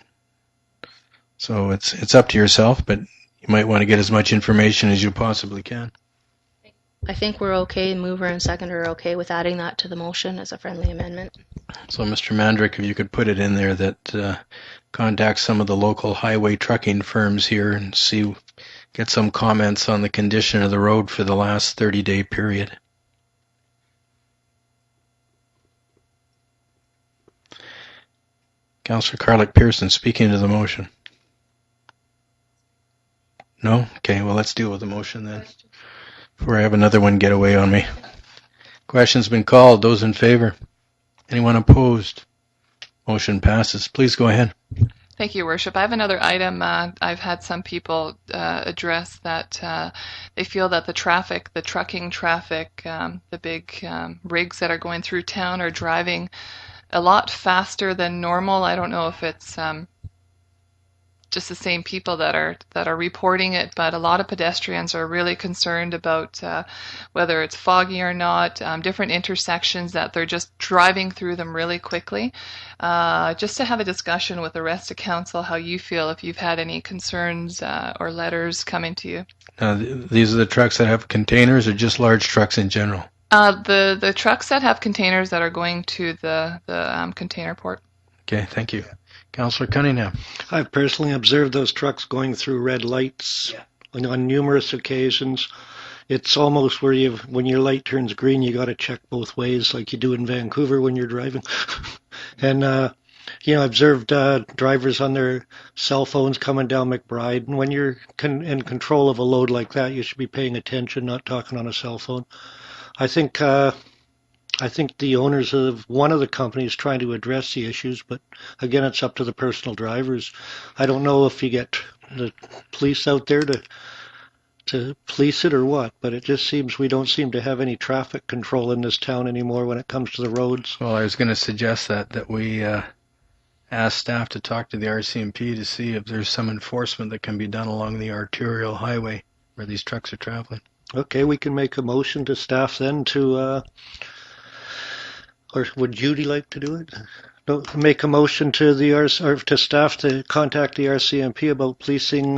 So it's up to yourself, but you might want to get as much information as you possibly can. I think we're okay, mover and seconder are okay with adding that to the motion as a friendly amendment. So, Mr. Mandrick, if you could put it in there that contact some of the local highway trucking firms here and get some comments on the condition of the road for the last 30-day period. Councillor Carlick-Pearson speaking to the motion. No? Okay, well, let's deal with the motion then. Before I have another one get away on me. Question's been called. Those in favor? Anyone opposed? Motion passes. Please go ahead. Thank you, Worship. I have another item. I've had some people address that they feel that the trucking traffic, the big rigs that are going through town are driving a lot faster than normal. I don't know if it's just the same people that are reporting it, but a lot of pedestrians are really concerned about whether it's foggy or not, different intersections that they're just driving through them really quickly. Just to have a discussion with the rest of council, how you feel, if you've had any concerns or letters coming to you. These are the trucks that have containers or just large trucks in general? The trucks that have containers that are going to the container port. Okay, thank you. Councillor Cunningham. I've personally observed those trucks going through red lights on numerous occasions. It's almost where when your light turns green, you got to check both ways, like you do in Vancouver when you're driving. And I observed drivers on their cell phones coming down McBride. And when you're in control of a load like that, you should be paying attention, not talking on a cell phone. I think the owners of one of the companies trying to address the issues, but again, it's up to the personal drivers. I don't know if you get the police out there to police it or what, but it just seems we don't seem to have any traffic control in this town anymore when it comes to the roads. Well, I was going to suggest that we ask staff to talk to the RCMP to see if there's some enforcement that can be done along the arterial highway where these trucks are traveling. Okay, we can make a motion to staff then to... Or would Judy like to do it? No, make a motion to to staff to contact the RCMP about policing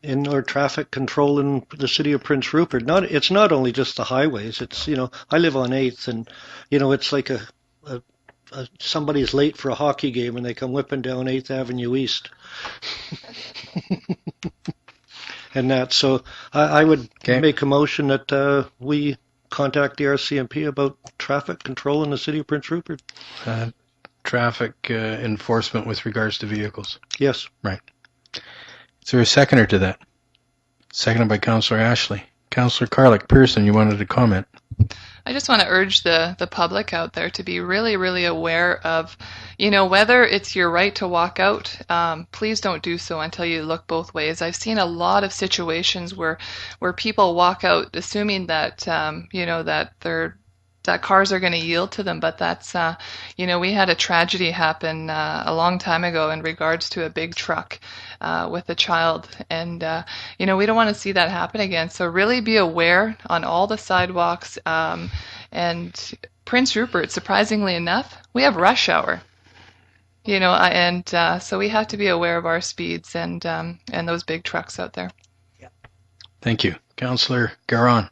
indoor traffic control in the city of Prince Rupert. It's not only just the highways. It's I live on 8th, and it's like somebody's late for a hockey game and they come whipping down 8th Avenue East. And that, so I would make a motion that we contact the RCMP about traffic control in the city of Prince Rupert. Traffic enforcement with regards to vehicles. Yes. Right. Is there a seconder to that? Seconded by Councillor Ashley. Councillor Carlick-Pearson, you wanted to comment. I just want to urge the public out there to be really, really aware of, whether it's your right to walk out, please don't do so until you look both ways. I've seen a lot of situations where people walk out assuming that, that cars are going to yield to them, but that's, we had a tragedy happen a long time ago in regards to a big truck with a child, and we don't want to see that happen again. So really be aware on all the sidewalks, and Prince Rupert, surprisingly enough, we have rush hour. So we have to be aware of our speeds and those big trucks out there. Thank you. Councillor Garon.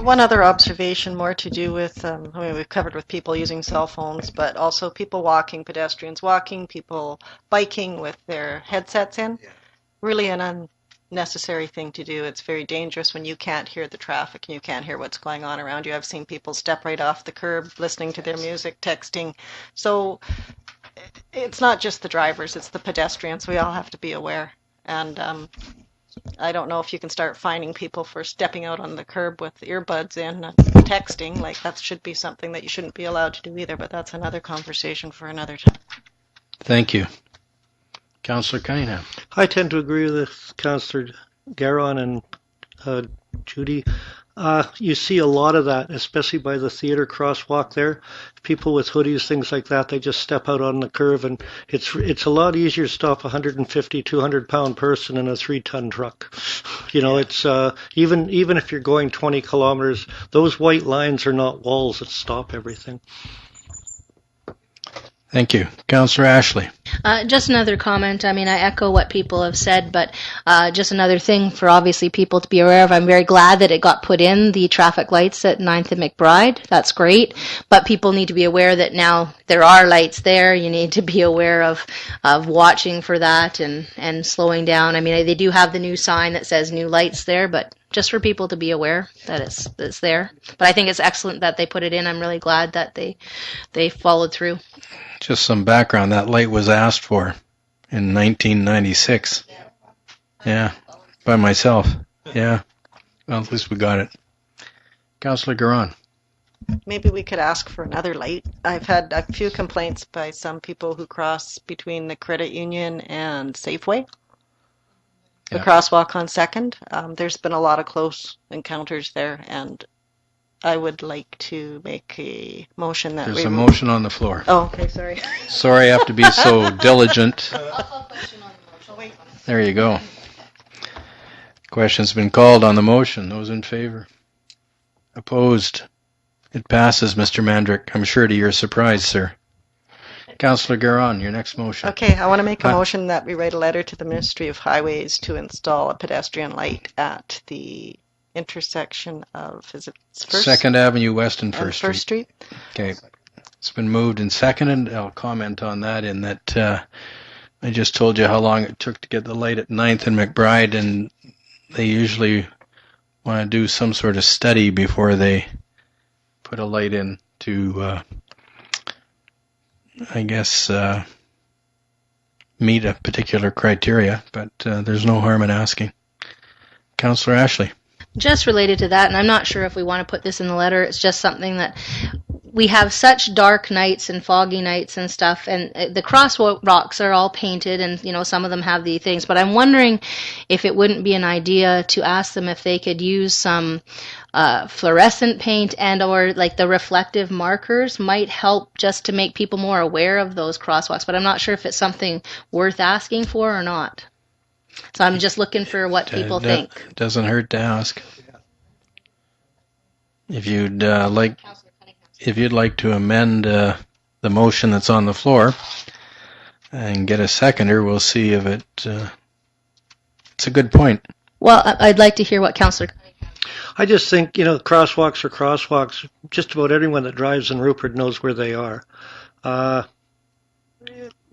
One other observation more to do with, we've covered with people using cell phones, but also people walking, pedestrians walking, people biking with their headsets in. Yeah. Really an unnecessary thing to do. It's very dangerous when you can't hear the traffic and you can't hear what's going on around you. I've seen people step right off the curb listening to their music, texting. So it's not just the drivers, it's the pedestrians. We all have to be aware. And I don't know if you can start fining people for stepping out on the curb with earbuds in, texting. Like, that should be something that you shouldn't be allowed to do either, but that's another conversation for another time. Thank you. Councillor Cunningham. I tend to agree with Councillor Garon and Judy. You see a lot of that, especially by the theater crosswalk there. People with hoodies, things like that, they just step out on the curve, and it's a lot easier to stop a 150, 200-pound person in a 3-ton truck. You know, it's even if you're going 20 kilometers, those white lines are not walls that stop everything. Thank you. Councillor Ashley. Just another comment. I mean, I echo what people have said, but just another thing for obviously people to be aware of. I'm very glad that it got put in, the traffic lights at 9th and McBride. That's great. But people need to be aware that now there are lights there. You need to be aware of watching for that and slowing down. I mean, they do have the new sign that says new lights there, but just for people to be aware that it's there. But I think it's excellent that they put it in. I'm really glad that they followed through. Just some background. That light was asked for in 1996. Yeah, by myself. Yeah. Well, at least we got it. Councillor Garon. Maybe we could ask for another light. I've had a few complaints by some people who cross between the credit union and Safeway. The Yeah. crosswalk on 2nd. There's been a lot of close encounters there, and I would like to make a motion that There's a motion on the floor. Oh, okay, sorry. Sorry I have to be so diligent. There you go. Question's been called on the motion. Those in favor? Opposed? It passes, Mr. Mandrick. I'm sure to your surprise, sir. Councillor Garon, your next motion. Okay, I want to make a motion that we write a letter to the Ministry of Highways to install a pedestrian light at the intersection of, is it First? 2nd Avenue West and and First First Street. Street? Okay. It's been moved and seconded. I'll comment on that in that I just told you how long it took to get the light at 9th and McBride, and they usually want to do some sort of study before they put a light in to, I guess, meet a particular criteria, but there's no harm in asking. Councillor Ashley. Just related to that, and I'm not sure if we want to put this in the letter, it's just something that we have such dark nights and foggy nights and stuff, and the crosswalks are all painted, and you know, some of them have the things, but I'm wondering if it wouldn't be an idea to ask them if they could use some fluorescent paint and or like the reflective markers might help just to make people more aware of those crosswalks, but I'm not sure if it's something worth asking for or not. So I'm just looking for what people think. Doesn't hurt to ask. If you'd like to amend the motion that's on the floor and get a seconder, we'll see if it's a good point. Well, I'd like to hear what Councillor. I just think, you know, crosswalks are crosswalks. Just about everyone that drives in Rupert knows where they are.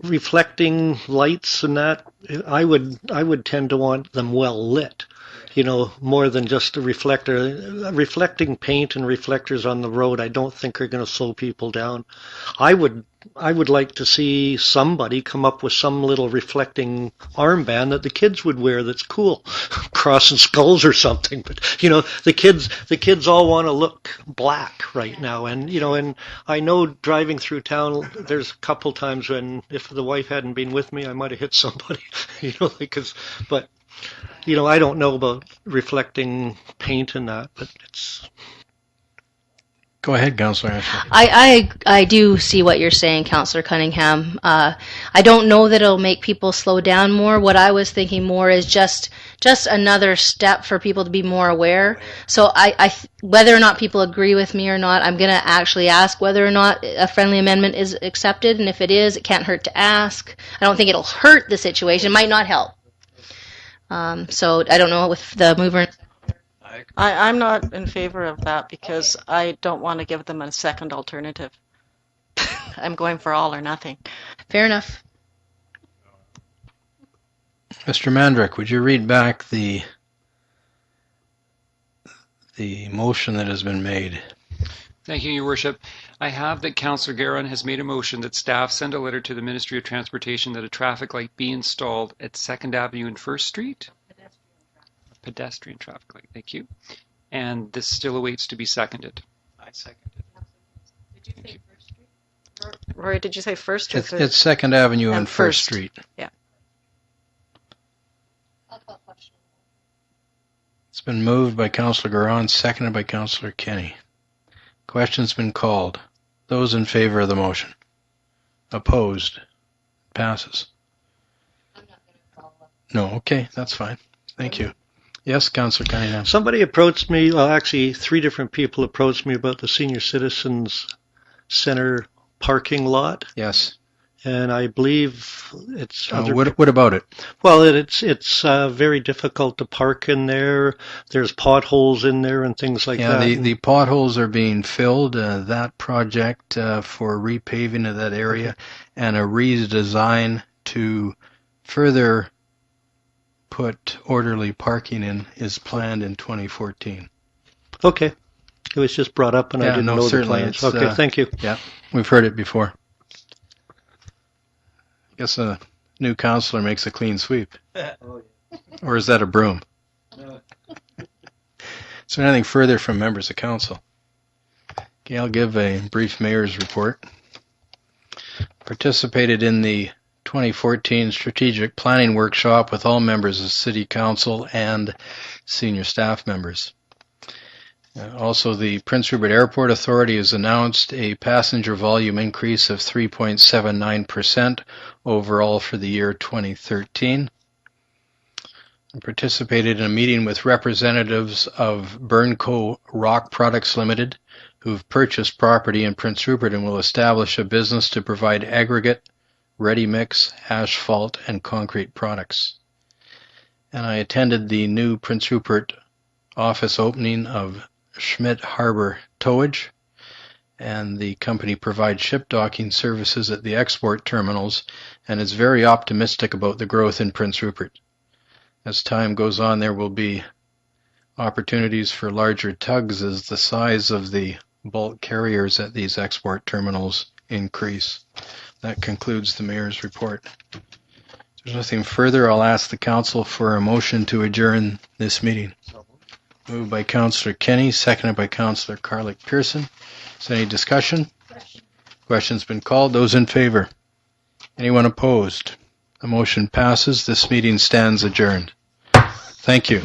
Reflecting lights and that, I would tend to want them well lit, you know, more than just a reflector. Reflecting paint and reflectors on the road, I don't think are going to slow people down. I would like to see somebody come up with some little reflecting armband that the kids would wear that's cool, crossing skulls or something. But you know, the kids all want to look black right now, and you know, and I know driving through town, there's a couple times when if the wife hadn't been with me, I might have hit somebody, you know, but you know, I don't know about reflecting paint and that, but it's. Go ahead, Councillor Ashley. I do see what you're saying, Councillor Cunningham. I don't know that it'll make people slow down more. What I was thinking more is just another step for people to be more aware. So whether or not people agree with me or not, I'm going to actually ask whether or not a friendly amendment is accepted. And if it is, it can't hurt to ask. I don't think it'll hurt the situation. It might not help. So I don't know with the mover. I'm not in favor of that because I don't want to give them a second alternative. I'm going for all or nothing. Fair enough. Mr. Mandrick, would you read back the motion that has been made? Thank you, Your Worship. I have that Councillor Garon has made a motion that staff send a letter to the Ministry of Transportation that a traffic light be installed at 2nd Avenue and 1st Street. Pedestrian traffic light, thank you. And this still awaits to be seconded. I second it. Did you say First Street? Rory, did you say First or It's 2nd Avenue and First Street. Yeah. It's been moved by Councillor Garon, seconded by Councillor Kenny. Question's been called. Those in favor of the motion? Opposed? Passes. No, okay, that's fine. Thank you. Yes, Councillor Cunningham. Somebody approached me, well, actually, 3 different people approached me about the Senior Citizens Center parking lot, Yes. and I believe it's What about it? well, it's very difficult to park in there. There's potholes in there and things like Yeah, that. the potholes are being filled. That project for repaving of that area and a redesign to further put orderly parking in is planned in 2014. Okay, it was just brought up, and I Yeah, didn't no, know the certainly. plans. It's, Okay, thank you. Yeah, we've heard it before. I guess a new councillor makes a clean sweep. Or is that a broom? Is there anything further from members of council? Okay, I'll give a brief mayor's report. Participated in the 2014 strategic planning workshop with all members of City Council and senior staff members. Also, the Prince Rupert Airport Authority has announced a passenger volume increase of 3.79% overall for the year 2013. I participated in a meeting with representatives of Burnco Rock Products Limited, who've purchased property in Prince Rupert and will establish a business to provide aggregate, ready-mix, asphalt, and concrete products. And I attended the new Prince Rupert office opening of Schmidt Harbor Towage, and the company provides ship docking services at the export terminals and is very optimistic about the growth in Prince Rupert. As time goes on, there will be opportunities for larger tugs as the size of the bulk carriers at these export terminals increase. That concludes the mayor's report. If there's nothing further, I'll ask the council for a motion to adjourn this meeting. Moved by Councillor Kenny, seconded by Councillor Carlick Pearson. Is there any discussion? Question's been called. Those in favor? Anyone opposed? The motion passes. This meeting stands adjourned. Thank you.